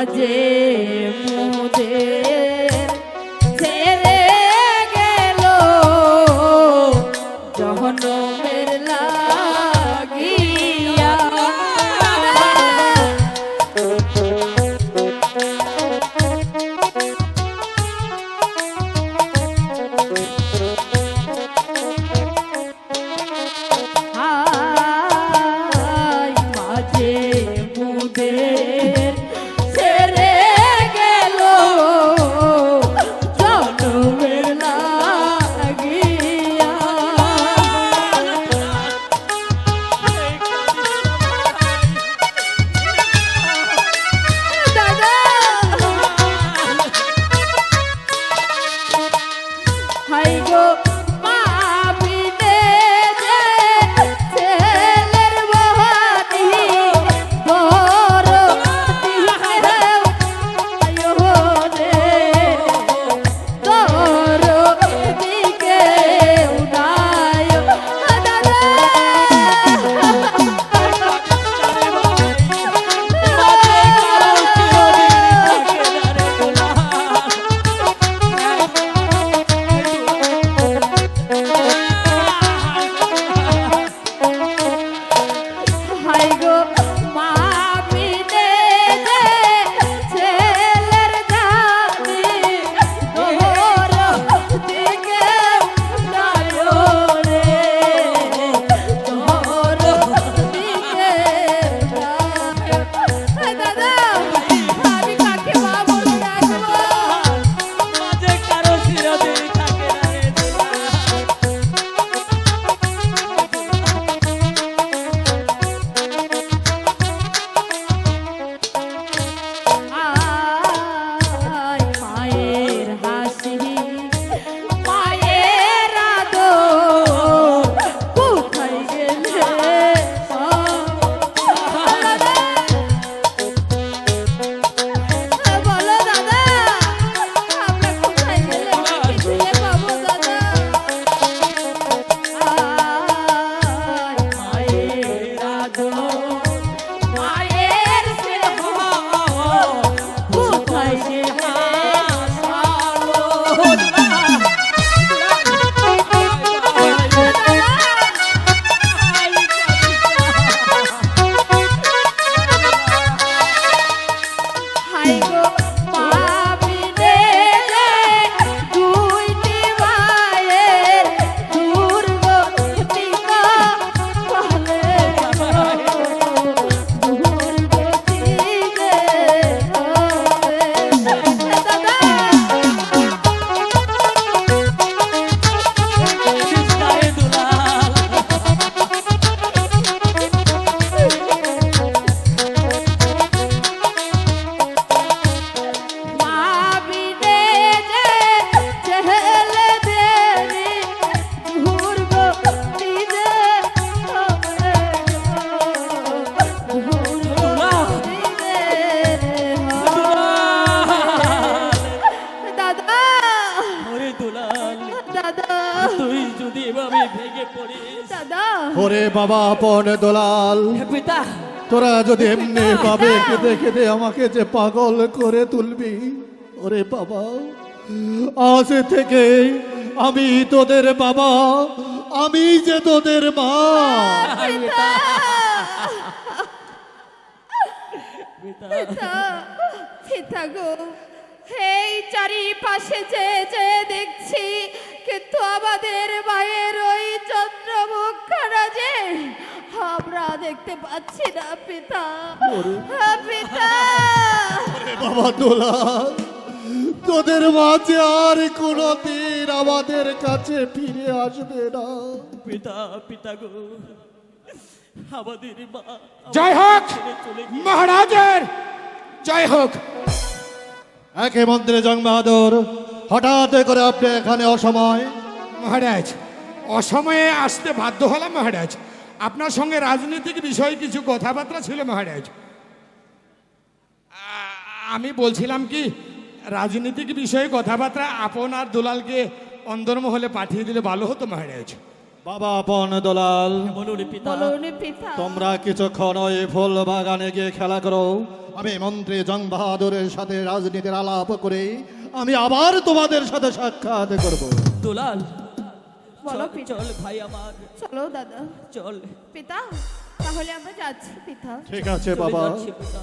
মাঝে মোদের ছেড়ে গেল জহনমের লাগিয়া। হায় মাঝে মোদের ছেড়ে গেল জহনমের লাগিয়া। দাদা হাই গো মা বিনে যে ছেলের বহানি বড় দিকে আয়ো রে তোর দিকে উড়ায় দাদা। হাই গো মা বিনে যে ছেলের জানি তোর দিকে উড়ায় রে তোর দিকে উড়ায়। দাদা আমি কাকে মা বলে ডাকবো? মাঝে কারো চিরদিন থাকে না রে দুলা। আয় মায়ের হাসি মায়ের আদর কোথায় গেলে বলো দাদা আমরা কোথায় গেলে ফিরে পাবো দাদা? আয় মায়ের আদর মায়ের স্নেহ কোথায় সে হাই গো মা বিনে যে দুইটি মায়ের দুর্গতি বলে দুর্গতি যে দাদা চিন্তায় দুলাল। মা বিনে যে ছেলেদেরই দুর্গতি যে হবে দুর্গতি যে হবে। দাদা ওরে দুলাল, দাদা তুই যদি এভাবে ভেঙে পড়িস। দাদা ওরে বাবা আপন দোলাল, পিতা তোরা যদি এমনি ভাবে কেঁদে কেঁদে আমাকে যে পাগল করে তুলবি, ওরে বাবা আজ থেকে আমি তোদের বাবা, আমি যে তোদের মা। পিতা পিতা পিতা পিতা গো এই চারিপাশে যে যে দেখছি কিন্তু আমাদের মায়ের ওই চন্দ্রমুখখানা যে আমরা দেখতে পাচ্ছি না পিতা। পিতা ওরে বাবা দোলাল, তোদের মাঝে আর কোনদিন আমাদের কাছে ফিরে আসবে না। পিতা পিতা গো, আমাদের মা জয় হোক ছেড়ে চলে গিয়ে মহারাজের, জয় হোক। একে মন্ত্রী জং বাহাদুর, হঠাৎ করে আপনি এখানে অসময়? মহারাজ অসময়ে আসতে বাধ্য হলাম মহারাজ, আপনার সঙ্গে রাজনৈতিক বিষয়ে কিছু কথাবার্তা ছিল মহারাজ। আমি বলছিলাম কি রাজনীতিক বিষয়ে কথাবার্তা আপনার দুলালকে অন্দরমহলে পাঠিয়ে দিলে ভালো হতো মহারাজ। বাবা আপন দলাল, বলুন পিতা। বলুন পিতা। তোমরা কিছুক্ষণ ওই ফুল বাগানে গিয়ে খেলা করো। আমি মন্ত্রী জং বাহাদুরের সাথে রাজনীতির আলাপ করে আমি আবার তোমাদের সাথে সাক্ষাৎ করব। দুলাল, বলো চল, পিতা। চল ভাই আমার, চলো দাদা। চল। পিতা তাহলে আমরা যাচ্ছি পিতা। ঠিক আছে চলে বাবা। যাচ্ছি পিতা।